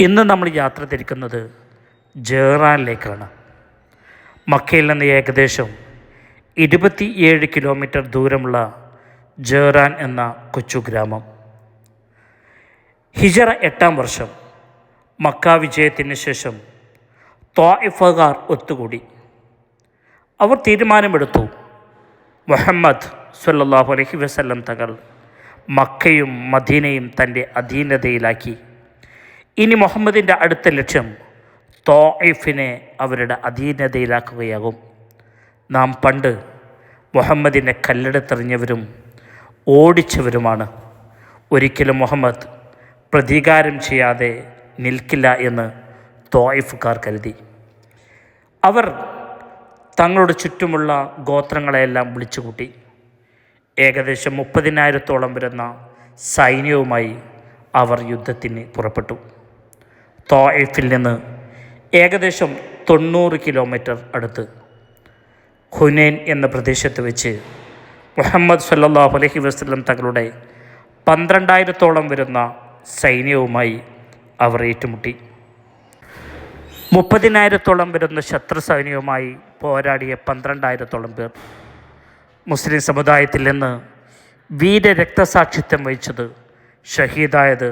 ഇന്ന് നമ്മൾ യാത്ര തിരിക്കുന്നത് ജെറാനിലേക്കാണ്. മക്കയിൽ നിന്ന് ഏകദേശം 27 കിലോമീറ്റർ ദൂരമുള്ള ജെറാൻ എന്ന കൊച്ചു ഗ്രാമം. ഹിജറ 8-ാം വർഷം മക്ക വിജയത്തിന് ശേഷം ത്വാഇഫുകാർ ഒത്തുകൂടി. അവർ തീരുമാനമെടുത്തു, മുഹമ്മദ് സ്വല്ലല്ലാഹു അലൈഹി വസല്ലം തങ്ങൾ മക്കയും മദീനയും തൻ്റെ അധീനതയിലാക്കി. ഇനി മുഹമ്മദിൻ്റെ അടുത്ത ലക്ഷ്യം ത്വാഇഫിനെ അവരുടെ അധീനതയിലാക്കുകയാകും. നാം പണ്ട് മുഹമ്മദിനെ കല്ലെടുത്തെറിഞ്ഞവരും ഓടിച്ചവരുമാണ്. ഒരിക്കലും മുഹമ്മദ് പ്രതികാരം ചെയ്യാതെ നിൽക്കില്ല എന്ന് ത്വാഇഫുകാർ കരുതി. അവർ തങ്ങളുടെ ചുറ്റുമുള്ള ഗോത്രങ്ങളെയെല്ലാം വിളിച്ചുകൂട്ടി. ഏകദേശം 30,000-ഓളം വരുന്ന സൈന്യവുമായി അവർ യുദ്ധത്തിന് പുറപ്പെട്ടു. ത്വാഇഫിൽ നിന്ന് ഏകദേശം 90 കിലോമീറ്റർ അടുത്ത് ഹുനൈൻ എന്ന പ്രദേശത്ത് വെച്ച് മുഹമ്മദ് സ്വല്ലല്ലാഹു അലൈഹി വസല്ലം തങ്ങളുടെ 12,000-ഓളം വരുന്ന സൈന്യവുമായി അവർ ഏറ്റുമുട്ടി. 30,000-ഓളം വരുന്ന ശത്രു സൈന്യവുമായി പോരാടിയ 12,000-ഓളം പേർ. മുസ്ലിം സമുദായത്തിൽ നിന്ന് വീരരക്തസാക്ഷിത്വം വഹിച്ചത്, ഷഹീദായത്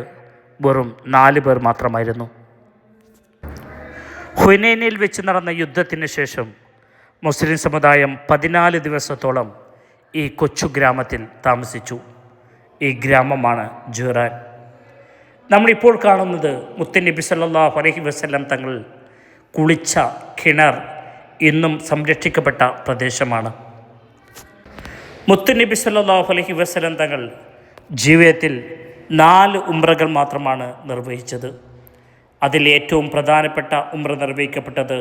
വെറും 4 പേർ മാത്രമായിരുന്നു. ഹുനൈനിൽ വെച്ച് നടന്ന യുദ്ധത്തിന് ശേഷം മുസ്ലിം സമുദായം 14 ദിവസത്തോളം ഈ കൊച്ചു ഗ്രാമത്തിൽ താമസിച്ചു. ഈ ഗ്രാമമാണ് ജെറാൻ. നമ്മളിപ്പോൾ കാണുന്നത് മുത്തുനബി സല്ലല്ലാഹു അലൈഹി വസല്ലം തങ്ങൾ കുളിച്ച കിണർ ഇന്നും സംരക്ഷിക്കപ്പെട്ട പ്രദേശമാണ്. മുത്തുനബി സല്ലല്ലാഹു അലൈഹി വസല്ലം തങ്ങൾ ജീവിതത്തിൽ 4 ഉംറകൾ മാത്രമാണ് നിർവഹിച്ചത്. അതിൽ ഏറ്റവും പ്രധാനപ്പെട്ട ഉംറ നിർവഹിക്കപ്പെട്ടത്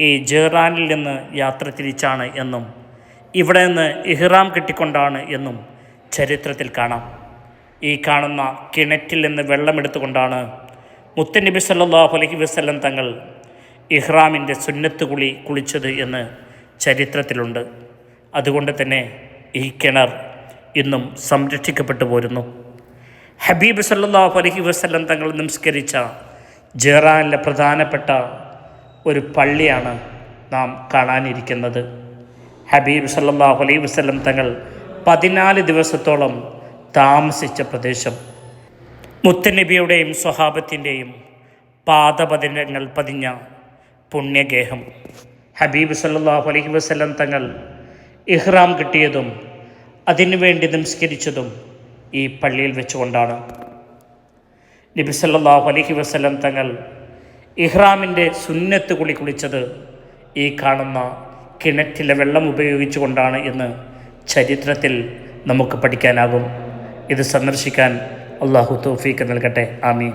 ഈ ജെറാനിൽ നിന്ന് യാത്ര തിരിച്ചാണ് എന്നും ഇവിടെ നിന്ന് ഇഹ്റാം കെട്ടിക്കൊണ്ടാണ് എന്നും ചരിത്രത്തിൽ കാണാം. ഈ കാണുന്ന കിണറ്റിൽ നിന്ന് വെള്ളമെടുത്തുകൊണ്ടാണ് മുത്തുനബി സല്ലല്ലാഹു അലൈഹി വസല്ലം തങ്ങൾ ഇഹ്റാമിൻ്റെ സുന്നത്ത് കുളിച്ചത് എന്ന് ചരിത്രത്തിലുണ്ട്. അതുകൊണ്ട് തന്നെ ഈ കിണർ ഇന്നും സംരക്ഷിക്കപ്പെട്ടു പോരുന്നു. ഹബീബ് സല്ലല്ലാഹു അലൈഹി വസല്ലം തങ്ങൾ നമസ്കരിച്ച ജെറാനിലെ പ്രധാനപ്പെട്ട ഒരു പള്ളിയാണ് നാം കാണാനിരിക്കുന്നത്. ഹബീബ് സല്ലല്ലാഹു അലൈഹി വസല്ലം തങ്ങൾ 14 ദിവസത്തോളം താമസിച്ച പ്രദേശം. മുത്തുനബിയുടെയും സ്വഹാബത്തിൻ്റെയും പാദപതിനങ്ങൾ പതിഞ്ഞ പുണ്യഗേഹം. ഹബീബ് സല്ലല്ലാഹു അലൈഹി വസല്ലം തങ്ങൾ ഇഹ്റാം കിട്ടിയതും അതിനുവേണ്ടി നമസ്കരിച്ചതും ഈ പള്ളിയിൽ വെച്ചുകൊണ്ടാണ്. നബി സല്ലല്ലാഹു അലൈഹി വസല്ലം തങ്ങൾ ഇഹ്റാമിൻ്റെ സുന്നത്ത് കുളിച്ചത് ഈ കാണുന്ന കിണറ്റിലെ വെള്ളം ഉപയോഗിച്ചുകൊണ്ടാണ് എന്ന് ചരിത്രത്തിൽ നമുക്ക് പഠിക്കാനാകും. ഇത് സന്ദർശിക്കാൻ അള്ളാഹു തൗഫീഖ് നൽകട്ടെ. ആമീൻ.